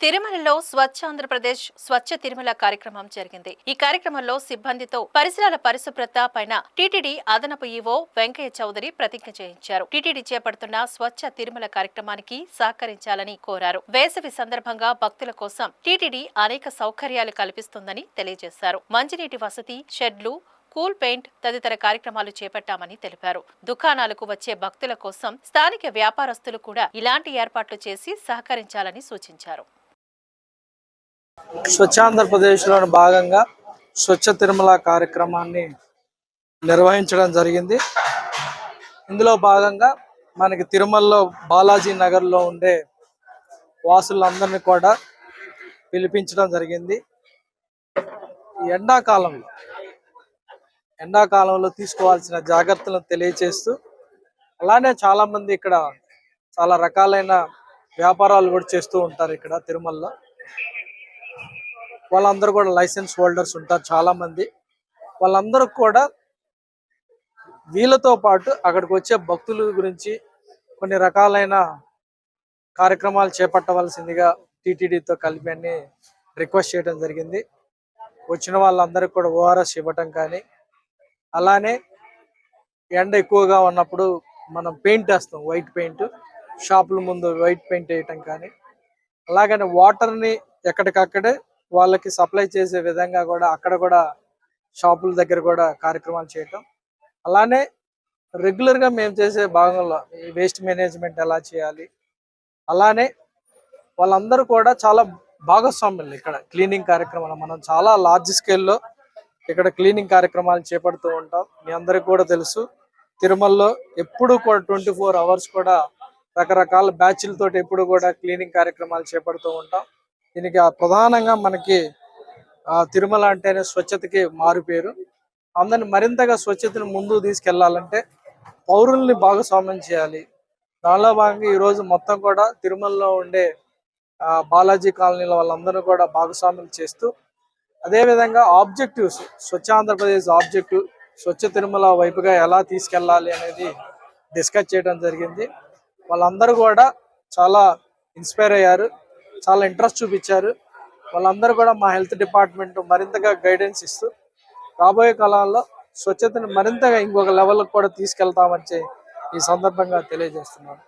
తిరుమలలో స్వచ్ఛ ఆంధ్రప్రదేశ్ స్వచ్ఛ తిరుమల కార్యక్రమం జరిగింది. ఈ కార్యక్రమంలో సిబ్బందితో పరిసరాల పరిశుభ్రత పైన టీటీడీ అదనపు ఈవో వెంకయ్య చౌదరి ప్రతిజ్ఞ చేయించారు. టీటీడీ చేపడుతున్న స్వచ్ఛ తిరుమల కార్యక్రమానికి సహకరించాలని కోరారు. వేసవి సందర్భంగా భక్తుల కోసం టీటీడీ అనేక సౌకర్యాలు కల్పిస్తుందని తెలియజేశారు. మంచినీటి వసతి, షెడ్లు, కూల్ పెయింట్ తదితర కార్యక్రమాలు చేపట్టామని తెలిపారు. దుకాణాలకు వచ్చే భక్తుల కోసం స్థానిక వ్యాపారస్తులు కూడా ఇలాంటి ఏర్పాట్లు చేసి సహకరించాలని సూచించారు. స్వచ్ఛాంధ్రప్రదేశ్లోని భాగంగా స్వచ్ఛ తిరుమల కార్యక్రమాన్ని నిర్వహించడం జరిగింది. ఇందులో భాగంగా మనకి తిరుమలలో బాలాజీ నగర్లో ఉండే వాసులందరినీ కూడా పిలిపించడం జరిగింది. ఎండాకాలంలో తీసుకోవాల్సిన జాగ్రత్తలను తెలియచేస్తూ, అలానే చాలా మంది ఇక్కడ చాలా రకాలైన వ్యాపారాలు కూడా చేస్తూ ఉంటారు. ఇక్కడ తిరుమలలో వాళ్ళందరూ కూడా లైసెన్స్ హోల్డర్స్ ఉంటారు చాలా మంది. వాళ్ళందరూ కూడా వీళ్ళతో పాటు అక్కడికి వచ్చే భక్తుల గురించి కొన్ని రకాలైన కార్యక్రమాలు చేపట్టవలసిందిగా టీటీడీతో కలిపి అన్ని రిక్వెస్ట్ చేయడం జరిగింది. వచ్చిన వాళ్ళందరికీ కూడా ఓఆర్ఎస్ ఇవ్వటం కానీ, అలానే ఎండ ఎక్కువగా ఉన్నప్పుడు మనం పెయింట్ వేస్తాం, వైట్ పెయింట్, షాపుల ముందు వైట్ పెయింట్ వేయటం కానీ, అలాగనే వాటర్ని ఎక్కడికక్కడే వాళ్ళకి సప్లై చేసే విధంగా కూడా అక్కడ కూడా షాపుల దగ్గర కూడా కార్యక్రమాలు చేయటం. అలానే రెగ్యులర్గా మేము చేసే భాగంలో ఈ వేస్ట్ మేనేజ్మెంట్ ఎలా చేయాలి, అలానే వాళ్ళందరూ కూడా చాలా భాగస్వాములు ఇక్కడ క్లీనింగ్ కార్యక్రమాలు. మనం చాలా లార్జ్ స్కేల్లో ఇక్కడ క్లీనింగ్ కార్యక్రమాలు చేపడుతూ ఉంటాం. మీ అందరికి కూడా తెలుసు, తిరుమలలో ఎప్పుడు కూడా 24 hours కూడా రకరకాల బ్యాచ్లతో ఎప్పుడు కూడా క్లీనింగ్ కార్యక్రమాలు చేపడుతూ ఉంటాం. దీనికి ప్రధానంగా మనకి తిరుమల అంటేనే స్వచ్ఛతకి మారు పేరు. అందరిని మరింతగా స్వచ్ఛతను ముందుకు తీసుకెళ్లాలంటే పౌరుల్ని భాగస్వామ్యం చేయాలి. దానిలో భాగంగా ఈరోజు మొత్తం కూడా తిరుమలలో ఉండే బాలాజీ కాలనీలో వాళ్ళందరూ కూడా భాగస్వామ్యం చేస్తూ, అదేవిధంగా ఆబ్జెక్టివ్స్, స్వచ్ఛ ఆంధ్రప్రదేశ్ ఆబ్జెక్టివ్ స్వచ్ఛ తిరుమల వైపుగా ఎలా తీసుకెళ్ళాలి అనేది డిస్కస్ చేయడం జరిగింది. వాళ్ళందరూ కూడా చాలా ఇన్స్పైర్ అయ్యారు, చాలా ఇంట్రెస్ట్ చూపించారు. వాళ్ళందరూ కూడా మా హెల్త్ డిపార్ట్మెంట్ మరింతగా గైడెన్స్ ఇస్తూ రాబోయే కాలంలో స్వచ్ఛతను మరింతగా ఇంకొక లెవెల్కి కూడా తీసుకెళ్తామని ఈ సందర్భంగా తెలియజేస్తున్నాను.